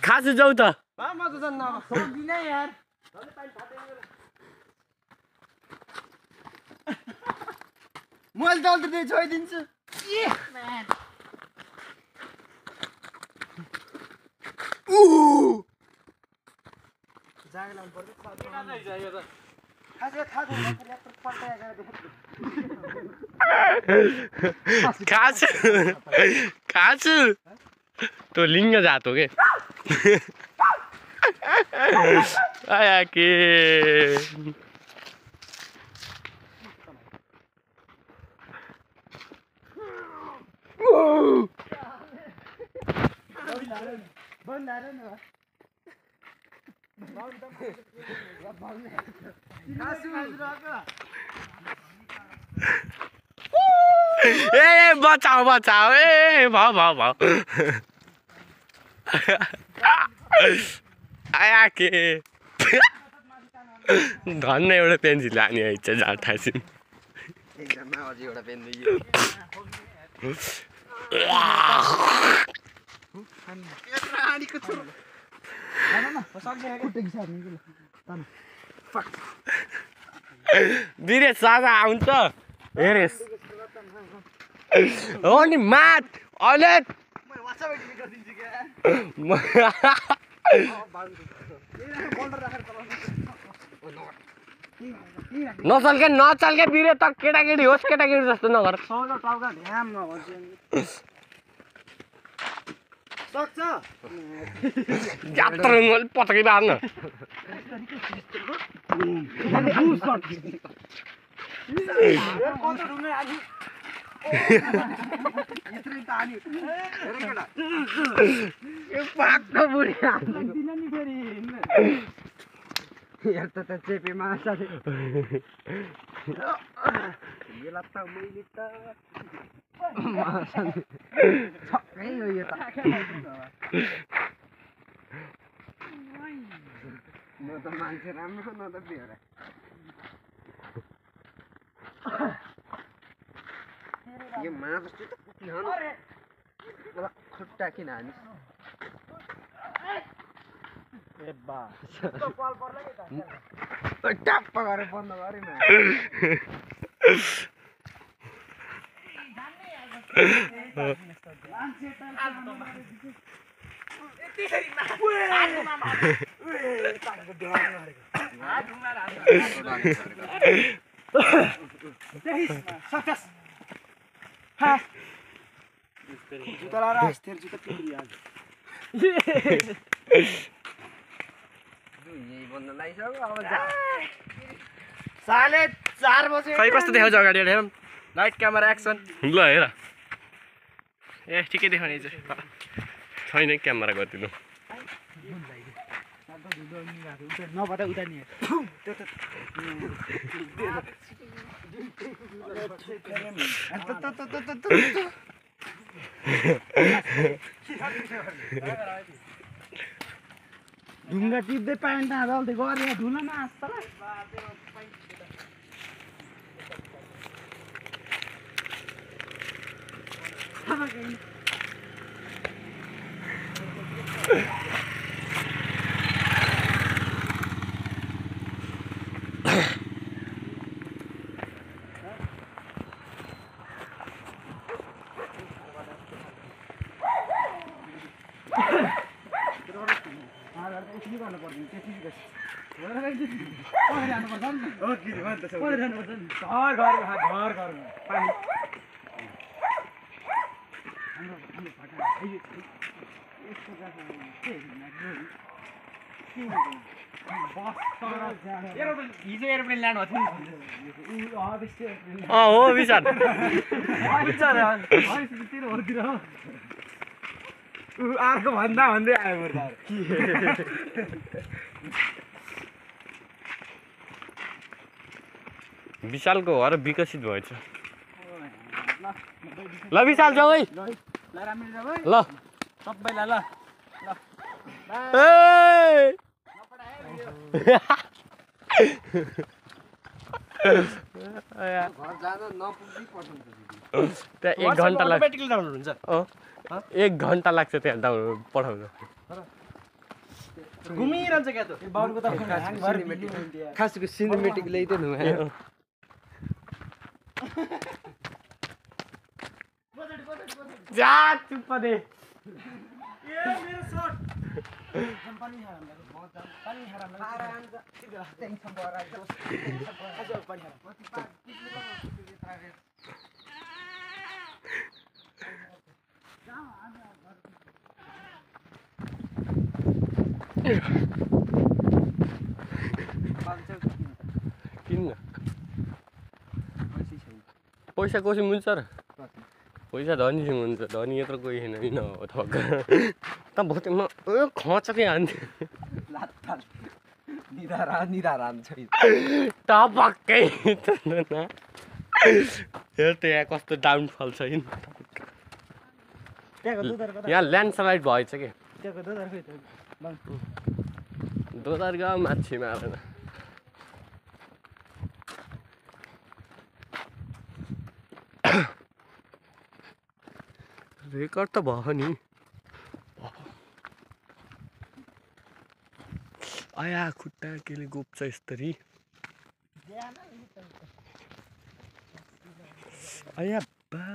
खासु जाऊ त म त जान्न सक्दिन यार मैले त अन्त त्यही छोइदिन्छु जागे लाउनु पर्छ खासु खासु तो लिङ्ग जात हो के आया के ए बचाओ बचाओ ए भाउ भाउ भाउ आया के धन्न एउटा पेन्सिल हानी आइन्छ जाठासिन एकजना अझै एउटा पेन दियो बिरे सागा आउँछ हेरेस हो नि मात अहिले नचल्के नचल्के बिरे त केटाकेटी होस् केटाकेटी जस्तो नगर यात्रा पटकै बार्न चेपेमा मैले त छक्कै हो यो त न त मान्छे राम्रो न त बेहोरा यो मास खुट्टा किन हानि ट्याप्प गरेर बन्द गरेन साले 4 बजे खै कस्तो देखाउँछ अगाडि हेर लाइट क्यामेरा एक्सन ल हेर ए ठिकै देखाउने चाहिँ छैन क्यामेरा गरिदिनु नभए उता नि ढुङ्गा टिप्दै प्यान्ट हाल्दै गरे धुन न हिजो एरोप्लेन ल्यान्ड भएको थियो हो विशाल अर्को भन्दा भन्दै आयो विशालको घर विकसित भएछ ल विशाल जाऊ है ल सबैलाई ल घर जाँदा नपुग्दै पठाउँछ त्यहाँ 1 घन्टा लाग्छ अटोमेटिकली डाउनलोड हुन्छ 1 घन्टा लाग्छ त्यहाँ डाउनलोड पठाउन घुमिरहन्छ क्या त बाउको त खासको सिनेमेटिक ल्याइदियो न जा चुप दे ए मेरो सर्ट पानी हारा किन पैसा कोसँग हुन्छ र पैसा धनीसँग हुन्छ धनी यत्रो कोही छैन किन हो ठक्क त भोटेमा खचकै हान्थ्यो निधारा छैन टपक्कै हेर त यहाँ कस्तो डाउनफल छ नि यहाँ ल्यान्डस्लाइड भएछ कि दोदरगाउँ माछी मारेन रेकर्ड त भयो नि आया खुट्टा केले गोप्छ यस्तरी आया बा